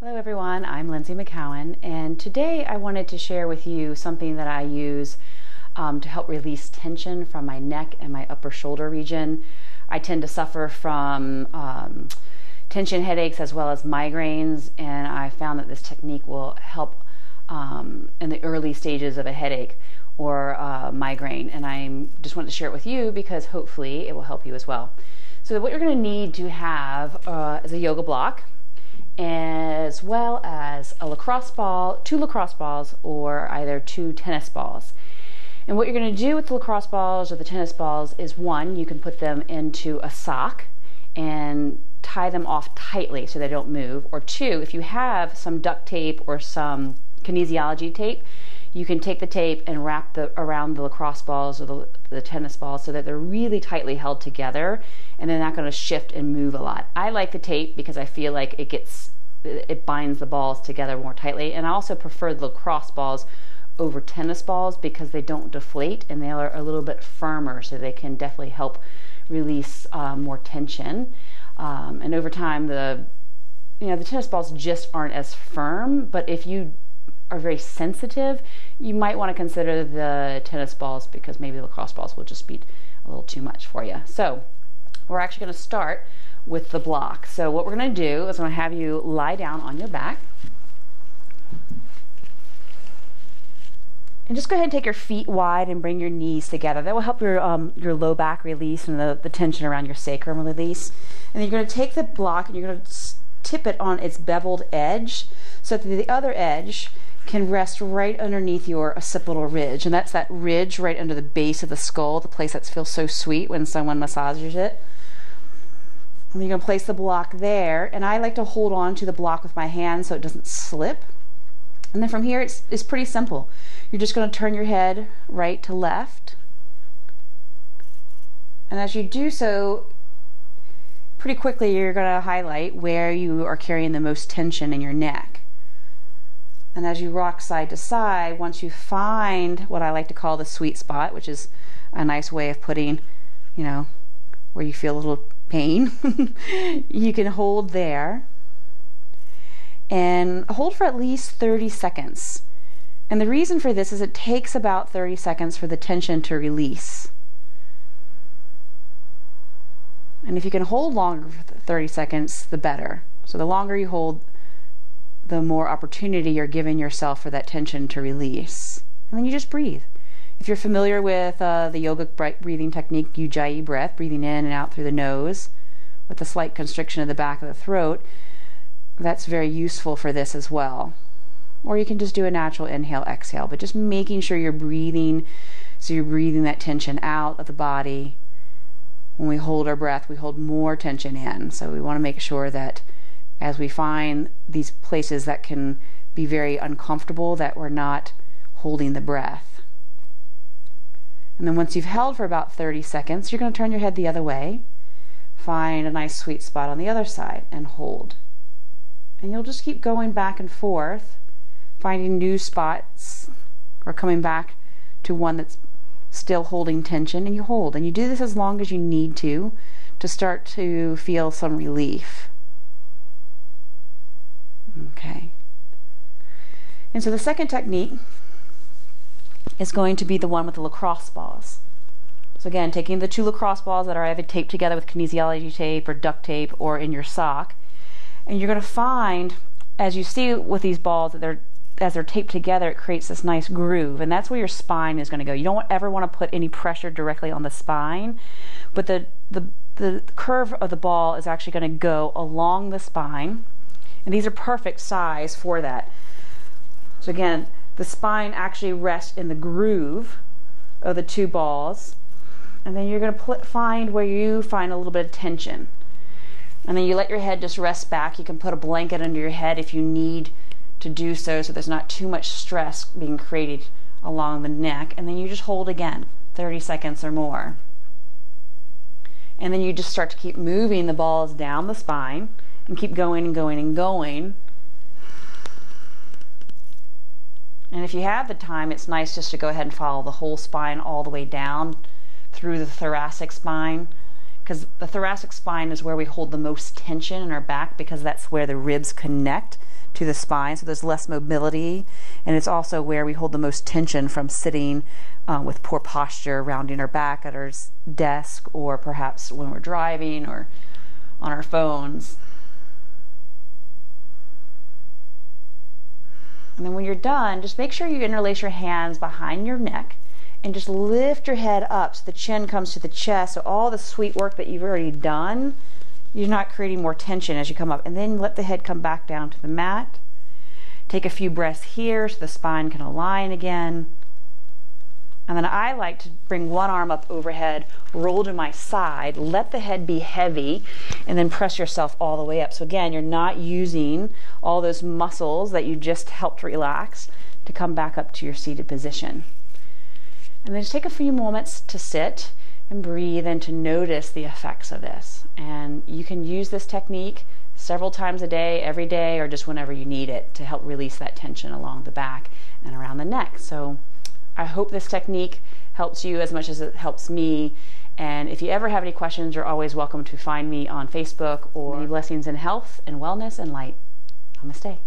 Hello everyone, I'm Lindsay McCowan, and today I wanted to share with you something that I use to help release tension from my neck and my upper shoulder region. I tend to suffer from tension headaches as well as migraines, and I found that this technique will help in the early stages of a headache or migraine, and I just wanted to share it with you because hopefully it will help you as well. So what you're going to need to have is a yoga block, as well as a lacrosse ball, 2 lacrosse balls, or either 2 tennis balls. And what you're going to do with the lacrosse balls or the tennis balls is, one, you can put them into a sock and tie them off tightly so they don't move, or 2, if you have some duct tape or some kinesiology tape, you can take the tape and wrap around the lacrosse balls or the tennis balls so that they're really tightly held together and they're not going to shift and move a lot. I like the tape because I feel like it binds the balls together more tightly, and I also prefer the lacrosse balls over tennis balls because they don't deflate and they are a little bit firmer, so they can definitely help release more tension. And over time, the tennis balls just aren't as firm, but if you are very sensitive, you might want to consider the tennis balls because maybe the lacrosse balls will just be a little too much for you. So we're actually going to start with the block. So what we're going to do is I'm going to have you lie down on your back. And just go ahead and take your feet wide and bring your knees together. That will help your low back release and the tension around your sacrum release. And then you're going to take the block and you're going to tip it on its beveled edge so that the other edge can rest right underneath your occipital ridge, and that's that ridge right under the base of the skull, the place that feels so sweet when someone massages it. And you're going to place the block there, and I like to hold on to the block with my hand so it doesn't slip. And then from here it's pretty simple. You're just going to turn your head right to left, and as you do so, pretty quickly you're going to highlight where you are carrying the most tension in your neck. And as you rock side to side, once you find what I like to call the sweet spot, which is a nice way of putting, where you feel a little pain, you can hold there and hold for at least 30 seconds. And the reason for this is it takes about 30 seconds for the tension to release. And if you can hold longer for 30 seconds, the better. So the longer you hold, the more opportunity you're giving yourself for that tension to release. And then you just breathe. If you're familiar with the yogic breathing technique, Ujjayi breath, breathing in and out through the nose with a slight constriction of the back of the throat, that's very useful for this as well. Or you can just do a natural inhale, exhale, but just making sure you're breathing, so you're breathing that tension out of the body. When we hold our breath, we hold more tension in, so we want to make sure that as we find these places that can be very uncomfortable, that we're not holding the breath. And then once you've held for about 30 seconds, you're going to turn your head the other way, find a nice sweet spot on the other side, and hold. And you'll just keep going back and forth, finding new spots, or coming back to one that's still holding tension, and you hold. And you do this as long as you need to start to feel some relief. Okay. And so the second technique is going to be the one with the lacrosse balls. So again, taking the 2 lacrosse balls that are either taped together with kinesiology tape or duct tape or in your sock, and you're going to find, as you see with these balls, that as they're taped together, it creates this nice groove, and that's where your spine is going to go. You don't ever want to put any pressure directly on the spine, but the curve of the ball is actually going to go along the spine. And these are perfect size for that. So again, the spine actually rests in the groove of the 2 balls. And then you're going to find where you find a little bit of tension. And then you let your head just rest back. You can put a blanket under your head if you need to do so there's not too much stress being created along the neck. And then you just hold again, 30 seconds or more. And then you just start to keep moving the balls down the spine. And keep going and going and going. And if you have the time, it's nice just to go ahead and follow the whole spine all the way down through the thoracic spine, because the thoracic spine is where we hold the most tension in our back, because that's where the ribs connect to the spine, so there's less mobility, and it's also where we hold the most tension from sitting with poor posture, rounding our back at our desk, or perhaps when we're driving or on our phones. And then when you're done, just make sure you interlace your hands behind your neck and just lift your head up so the chin comes to the chest. So all the sweet work that you've already done, you're not creating more tension as you come up. And then let the head come back down to the mat. Take a few breaths here so the spine can align again. And then I like to bring one arm up overhead, roll to my side, let the head be heavy, and then press yourself all the way up. So again, you're not using all those muscles that you just helped relax to come back up to your seated position. And then just take a few moments to sit and breathe and to notice the effects of this. And you can use this technique several times a day, every day, or just whenever you need it to help release that tension along the back and around the neck. So I hope this technique helps you as much as it helps me. And if you ever have any questions, you're always welcome to find me on Facebook, or many blessings in health and wellness and light. Namaste.